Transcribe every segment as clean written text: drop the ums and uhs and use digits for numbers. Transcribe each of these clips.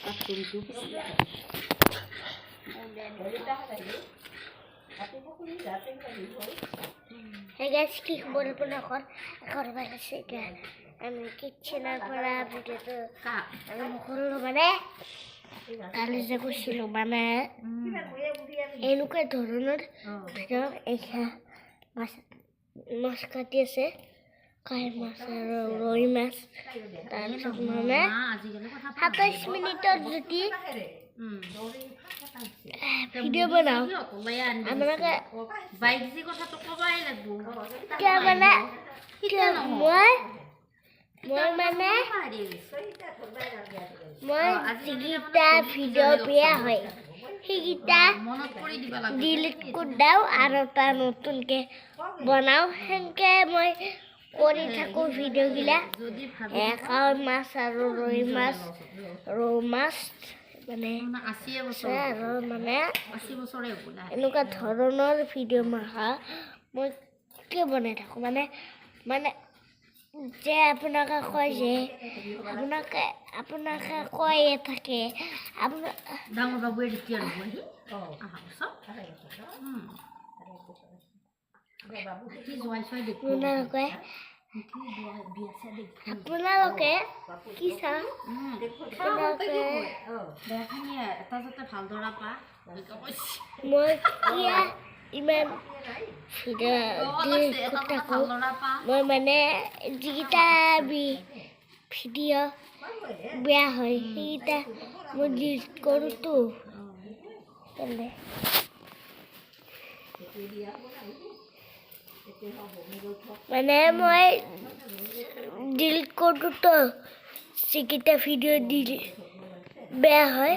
Hey guys, কি খবর এখন এখন বাজছে আমি কিচেনের পড়া ভিডিও তো আমি করলো মানে কালি যে করছিল মানে এনেকুৱা ধৰণৰ ভিডিও এইখা মাছ কাটি আছে কাই মাছ আৰু ৰৈ মাছ তাৰপিছত মানে 27 মিনিটৰ যদি ভিডিও বনাও আমাকে বাইক যে কথা তো কবাই লাগবো কে মানে মই মানে মই যিগিটা ভিডিও বিয়া হয় সেইগিটা মনত কৰি দিবা লাগব ডিলিট কৰি দাও আৰু তা নতুনকে বনাও হেনকে মই কৰি থাকো ভিডিও গিলা কাই মাছ আৰু ৰৈ মাছ মানে 80 বছৰ আৰু মানে 80 বছৰে হ'বলা এনেকুৱা ধৰণৰ ভিডিও মই কি বনাই থাকো মানে যে আপোনাকে কয় যে আপোনাকে কয় থাকে আপোনাৰ ডাঙৰ বাবু এডিট আৰু বহি আহা সব বাবু কি জয় ছয় দেখো আপোনালোকে কি চাই আপোনালোকে দেখানিয়ে এটা যাতে ভাল ধৰা পা মই কিয়া ইমান মই মানে যিকেইটা ভিডিও বেয়া হয় সেইকেইটা মই ডিলিট কৰোঁতো মানে মই ডিলিট কৰোঁতো যিকেইটা ভিডিও বেয়া হয়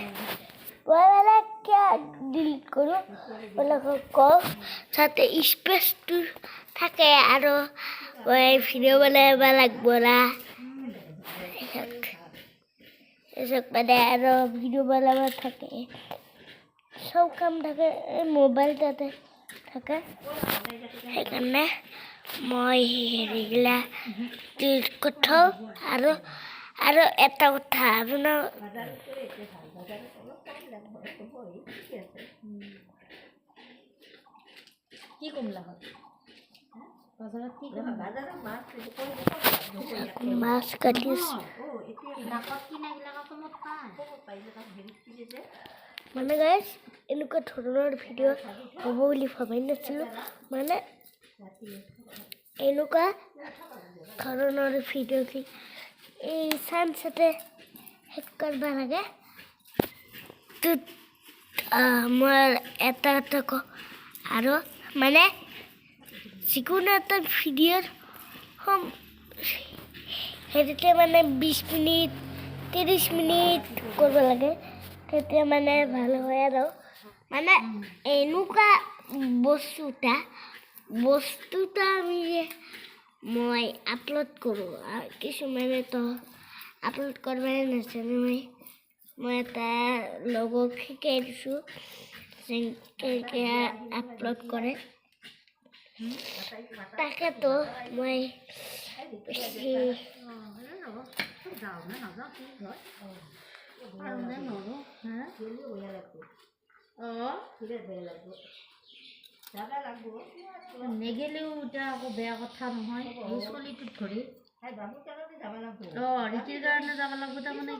মই মানে কিয় ডিলিট কৰোঁ আপোনালোকক কওঁ যাতে স্পেচটো থাকে আৰু মই ভিডিও বনাব লাগিব না মানে আৰু ভিডিও বনাব থাকে চব কাম থাকে মোবাইল তাতে থাকে সেইকাৰণে মই হেৰিগিলা ডিলিট কৰি থওঁ আৰু এটা কথা আপোনাৰ কি কমলা বাজাৰত কি মাছ কাটিছ মানে গাইজ এনেকুৱা ধৰণৰ ভিডিও হ'ব বুলি ভাবাই নাছিলোঁ মানে এনেকুৱা ধৰণৰ ভিডিও এই চানচেটে শেষ কৰিব লাগে মই এটা কওঁ আৰু মানে যিকোনো এটা ভিডিঅ'ৰ সেইটোতে মানে 20 মিনিট 30 মিনিট কৰিব লাগে তেতিয়া মানে ভাল হয় আৰু মানে এনেকুৱা বস্তুটা আমি মই আপলোড কৰোঁ কিছুমানে তো আপলোড কৰিবই নাজানে মই এটা লগক শিকাই দিছোঁ যেনেকৈ আপলোড কৰে তাকেতো মই বেছি নেগেলেও এতিয়া আকৌ বেয়া কথা নহয় এই চলিটোত ধৰি ৰীতিৰ কাৰণে যাব লাগিব তাৰমানে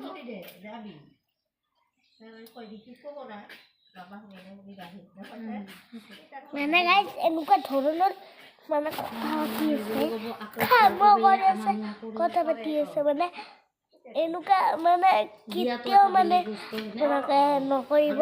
মানে গাইজ এনেকুৱা ধৰণৰ মানে কথা পাতি আছে মানে এনেকুৱা মানে কেতিয়াও মানে তেনেকৈ নকৰিব